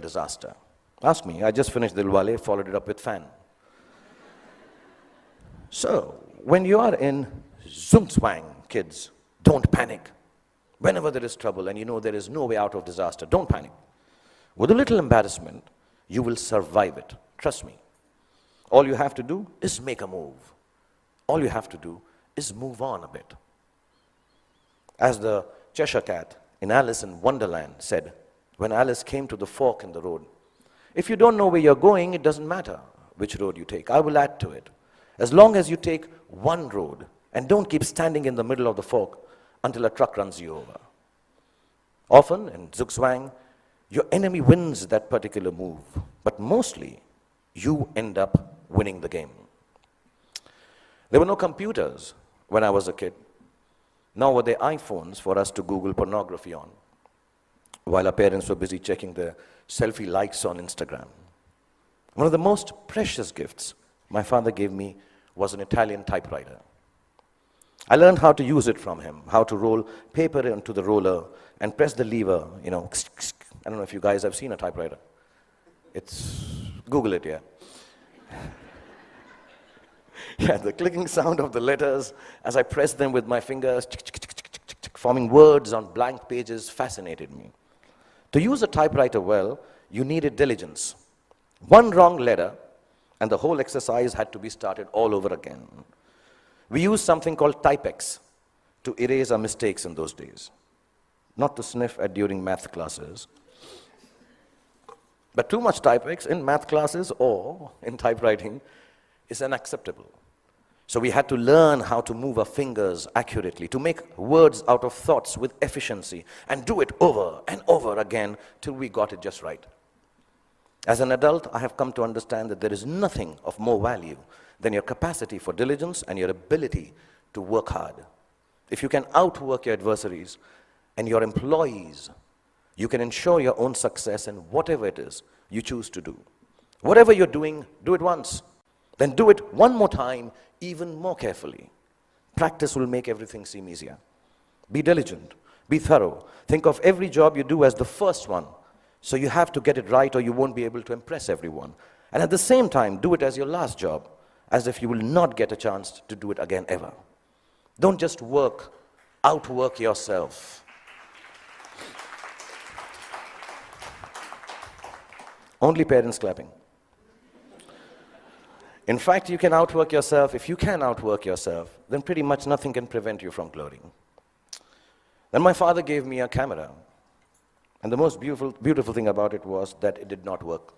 disaster. Ask me, I just finished Dilwale, followed it up with Fan. So, when you are in Zugzwang, kids, don't panic. Whenever there is trouble and you know there is no way out of disaster, don't panic. With a little embarrassment, you will survive it. Trust me. All you have to do is make a move. All you have to do is move on a bit. As the Cheshire Cat in Alice in Wonderland said, when Alice came to the fork in the road, if you don't know where you're going, it doesn't matter which road you take. I will add to it. As long as you take one road and don't keep standing in the middle of the fork until a truck runs you over. Often in Zugzwang, your enemy wins that particular move, but mostly you end up winning the game. There were no computers when I was a kid, nor were there iPhones for us to Google pornography on, while our parents were busy checking their selfie likes on Instagram. One of the most precious gifts my father gave me was an Italian typewriter. I learned how to use it from him, how to roll paper into the roller and press the lever, I don't know if you guys have seen a typewriter. Google it, yeah. Yeah, the clicking sound of the letters as I pressed them with my fingers, forming words on blank pages, fascinated me. To use a typewriter well, you needed diligence. One wrong letter, and the whole exercise had to be started all over again. We used something called Typex to erase our mistakes in those days, not to sniff at during math classes. But too much Typex in math classes or in typewriting is unacceptable. So we had to learn how to move our fingers accurately, to make words out of thoughts with efficiency, and do it over and over again till we got it just right. As an adult, I have come to understand that there is nothing of more value than your capacity for diligence and your ability to work hard. If you can outwork your adversaries and your employees, you can ensure your own success in whatever it is you choose to do. Whatever you're doing, do it once. Then do it one more time, even more carefully. Practice will make everything seem easier. Be diligent. Be thorough. Think of every job you do as the first one. So you have to get it right or you won't be able to impress everyone. And at the same time, do it as your last job, as if you will not get a chance to do it again ever. Don't just outwork yourself. Only parents clapping. In fact, you can outwork yourself. If you can outwork yourself, then pretty much nothing can prevent you from glorying. Then my father gave me a camera. And the most beautiful thing about it was that it did not work.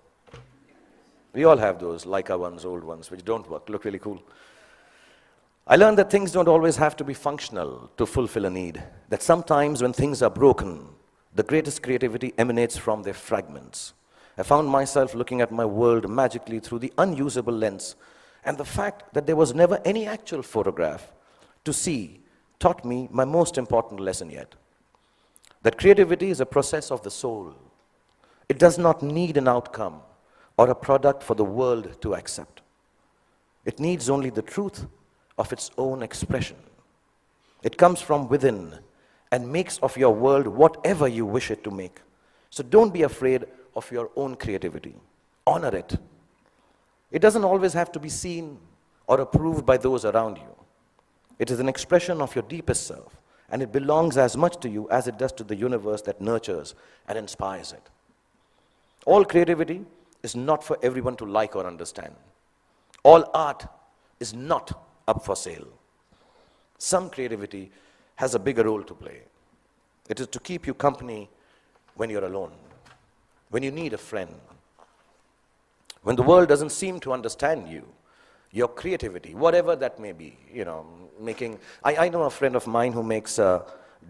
We all have those Leica ones, old ones, which don't work, look really cool. I learned that things don't always have to be functional to fulfill a need. That sometimes when things are broken, the greatest creativity emanates from their fragments. I found myself looking at my world magically through the unusable lens, and the fact that there was never any actual photograph to see taught me my most important lesson yet. That creativity is a process of the soul. It does not need an outcome or a product for the world to accept. It needs only the truth of its own expression. It comes from within and makes of your world whatever you wish it to make. So don't be afraid of your own creativity. Honor it. It doesn't always have to be seen or approved by those around you. It is an expression of your deepest self, and it belongs as much to you as it does to the universe that nurtures and inspires it. All creativity is not for everyone to like or understand. All art is not up for sale. Some creativity has a bigger role to play. It is to keep you company when you're alone, when you need a friend, when the world doesn't seem to understand you. Your creativity, whatever that may be, I know a friend of mine who makes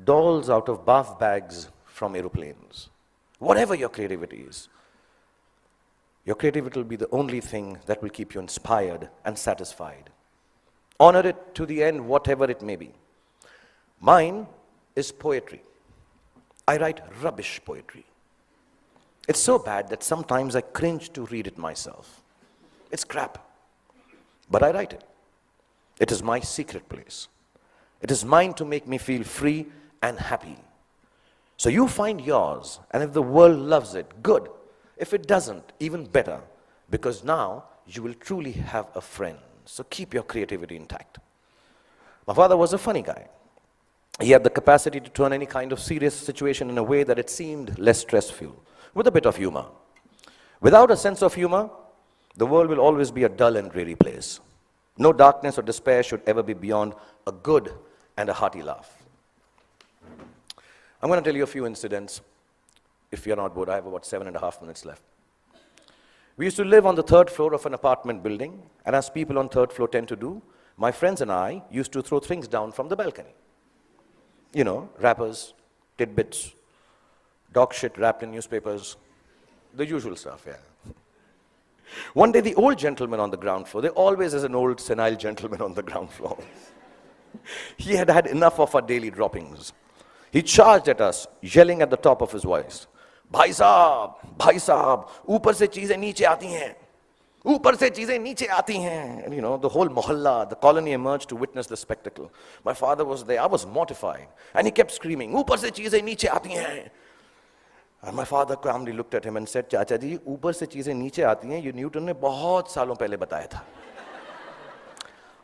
dolls out of bath bags from aeroplanes. Whatever your creativity is, your creativity will be the only thing that will keep you inspired and satisfied. Honor it to the end, whatever it may be. Mine is poetry. I write rubbish poetry. It's so bad that sometimes I cringe to read it myself. It's crap. But I write it. It is my secret place. It is mine to make me feel free and happy. So you find yours, and if the world loves it, good. If it doesn't, even better, because now you will truly have a friend. So keep your creativity intact. My father was a funny guy. He had the capacity to turn any kind of serious situation in a way that it seemed less stressful, with a bit of humor. Without a sense of humor, the world will always be a dull and dreary place. No darkness or despair should ever be beyond a good and a hearty laugh. I'm going to tell you a few incidents. If you're not bored, I have about 7.5 minutes left. We used to live on the 3rd floor of an apartment building, and as people on 3rd floor tend to do, my friends and I used to throw things down from the balcony. You know, wrappers, tidbits, dog shit wrapped in newspapers, the usual stuff, yeah. One day, the old gentleman on the ground floor, there always is an old senile gentleman on the ground floor. He had had enough of our daily droppings. He charged at us, yelling at the top of his voice, भाई साहब, ऊपर से चीजें नीचे आती हैं. ऊपर से चीजें नीचे आती हैं. And you know, the whole mohalla, the colony emerged to witness the spectacle. My father was there. I was mortified. And he kept screaming, ऊपर से चीजें नीचे आती हैं. And my father calmly looked at him and said, चाचा जी, ऊपर से चीजें नीचे आती हैं, ये न्यूटन ने बहुत सालों पहले बताया था.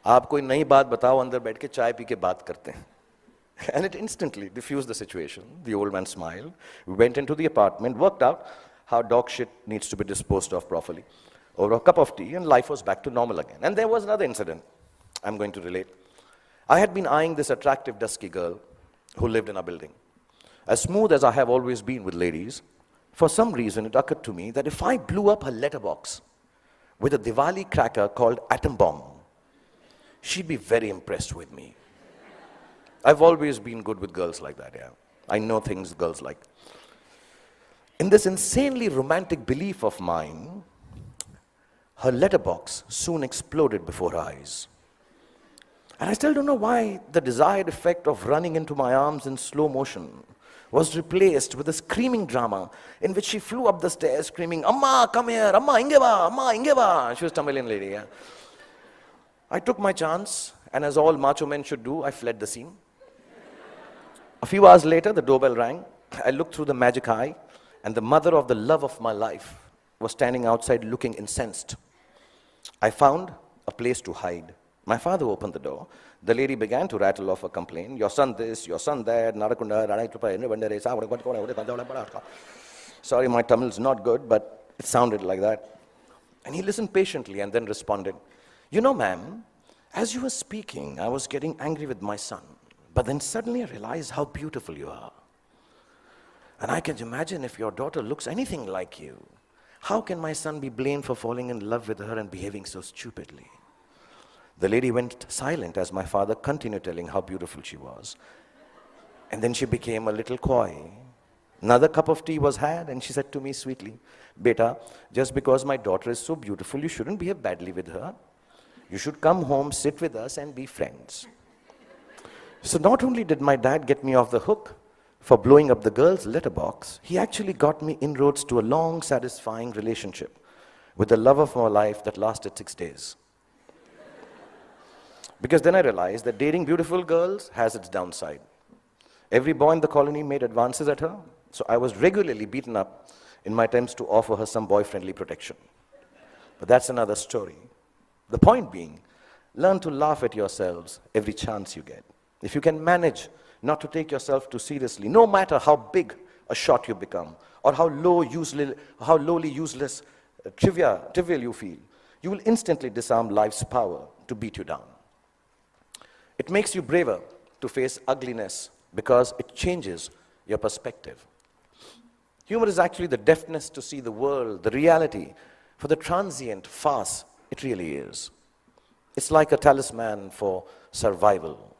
आप कोई नई बात बताओ, अंदर बैठ के चाय पी के बात करते हैं. And it instantly diffused the situation. The old man smiled. We went into the apartment, worked out how dog shit needs to be disposed of properly. Over a cup of tea, and life was back to normal again. And there was another incident I'm going to relate. I had been eyeing this attractive, dusky girl who lived in our building. As smooth as I have always been with ladies, for some reason it occurred to me that if I blew up her letterbox with a Diwali cracker called Atom Bomb, she'd be very impressed with me. I've always been good with girls like that, yeah. I know things girls like. In this insanely romantic belief of mine, her letterbox soon exploded before her eyes. And I still don't know why the desired effect of running into my arms in slow motion was replaced with a screaming drama in which she flew up the stairs screaming, Amma, come here, Amma, ingeva, Amma, ingeva. She was a Tamilian lady, yeah. I took my chance, and as all macho men should do, I fled the scene. A few hours later, the doorbell rang. I looked through the magic eye, and the mother of the love of my life was standing outside looking incensed. I found a place to hide. My father opened the door. The lady began to rattle off a complaint. Your son this, your son that, sorry, my Tamil is not good, but it sounded like that. And he listened patiently and then responded, you know, ma'am, as you were speaking, I was getting angry with my son. But then suddenly I realized how beautiful you are. And I can imagine if your daughter looks anything like you, how can my son be blamed for falling in love with her and behaving so stupidly? The lady went silent as my father continued telling how beautiful she was. And then she became a little coy. Another cup of tea was had, and she said to me sweetly, Beta, just because my daughter is so beautiful, you shouldn't behave badly with her. You should come home, sit with us, and be friends. So not only did my dad get me off the hook for blowing up the girl's letterbox, he actually got me inroads to a long, satisfying relationship with the love of my life that lasted 6 days. Because then I realized that dating beautiful girls has its downside. Every boy in the colony made advances at her, so I was regularly beaten up in my attempts to offer her some boy-friendly protection. But that's another story. The point being, learn to laugh at yourselves every chance you get. If you can manage not to take yourself too seriously, no matter how big a shot you become, or how lowly, useless, trivial you feel, you will instantly disarm life's power to beat you down. It makes you braver to face ugliness because it changes your perspective. Humor is actually the deafness to see the world, the reality, for the transient farce it really is. It's like a talisman for survival.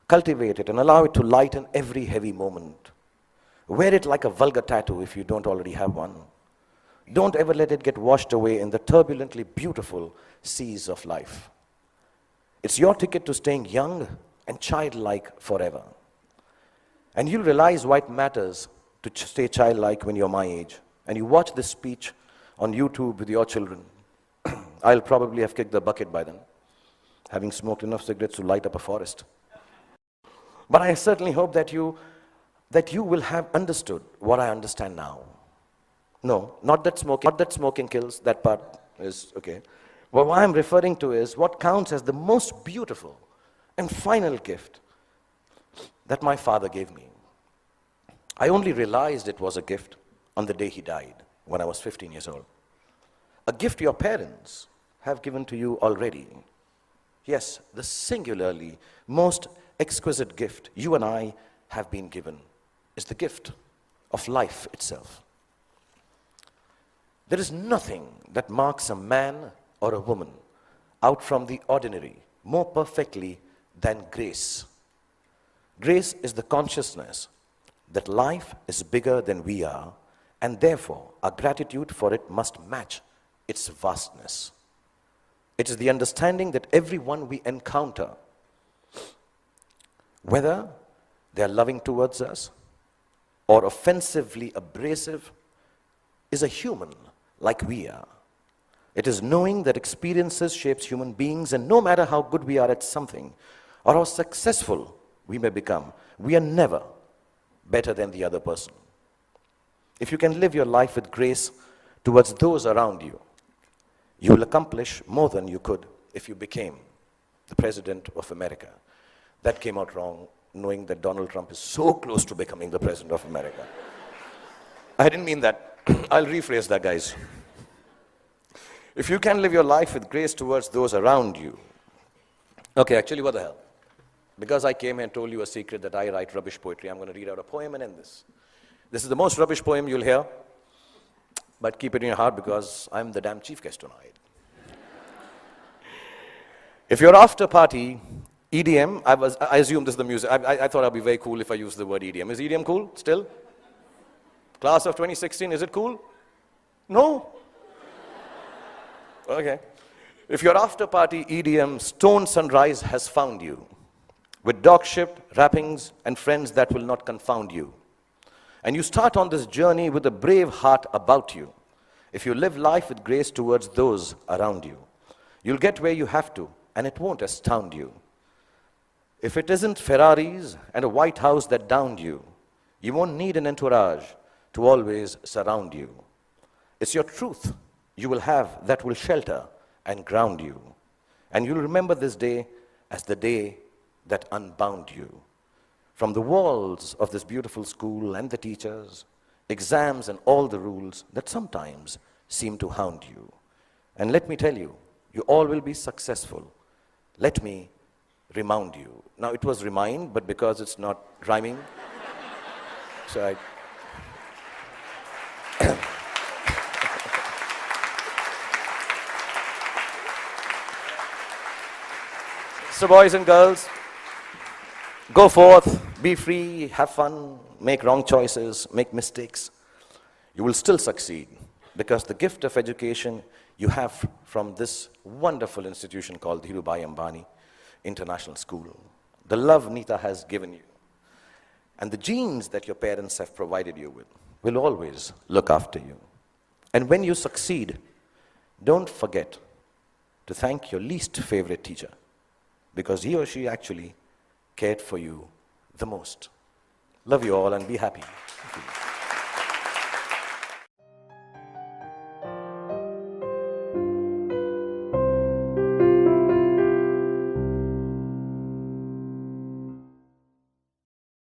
Cultivate it and allow it to lighten every heavy moment. Wear it like a vulgar tattoo if you don't already have one. Don't ever let it get washed away in the turbulently beautiful seas of life. It's your ticket to staying young and childlike forever. And you'll realize why it matters to stay childlike when you're my age. And you watch this speech on YouTube with your children. I'll probably have kicked the bucket by then, having smoked enough cigarettes to light up a forest. But I certainly hope that you will have understood what I understand now. No, not that smoking kills, that part is okay. But what I'm referring to is what counts as the most beautiful and final gift that my father gave me. I only realized it was a gift on the day he died, when I was 15 years old. A gift your parents have given to you already. Yes, the singularly most exquisite gift you and I have been given is the gift of life itself. There is nothing that marks a man or a woman out from the ordinary more perfectly than grace. Grace is the consciousness that life is bigger than we are, and therefore our gratitude for it must match its vastness. It is the understanding that everyone we encounter, whether they are loving towards us or offensively abrasive, is a human like we are. It is knowing that experiences shapes human beings, and no matter how good we are at something or how successful we may become, we are never better than the other person. If you can live your life with grace towards those around you, you will accomplish more than you could if you became the President of America. That came out wrong, knowing that Donald Trump is so close to becoming the President of America. I didn't mean that. I'll rephrase that, guys. If you can live your life with grace towards those around you. Okay, actually, what the hell? Because I came here and told you a secret that I write rubbish poetry, I'm going to read out a poem and end this. This is the most rubbish poem you'll hear, but keep it in your heart because I'm the damn chief guest tonight. If your after party, EDM, I assume this is the music. I thought I'd be very cool if I used the word EDM. Is EDM cool still? Class of 2016, is it cool? No? Okay. If your after party EDM Stone Sunrise has found you, with dog-ship, wrappings, and friends that will not confound you, and you start on this journey with a brave heart about you, if you live life with grace towards those around you, you'll get where you have to, and it won't astound you. If it isn't Ferraris and a White House that downed you, you won't need an entourage to always surround you. It's your truth you will have that will shelter and ground you. And you'll remember this day as the day that unbound you. From the walls of this beautiful school and the teachers, exams and all the rules that sometimes seem to hound you. And let me tell you, you all will be successful. Let me remind you. Now it was remind, but because it's not rhyming, so I... So boys and girls, go forth, be free, have fun, make wrong choices, make mistakes. You will still succeed because the gift of education you have from this wonderful institution called Dhirubhai Ambani International School. The love Nita has given you and the genes that your parents have provided you with will always look after you. And when you succeed, don't forget to thank your least favorite teacher because he or she actually cared for you the most. Love you all and be happy.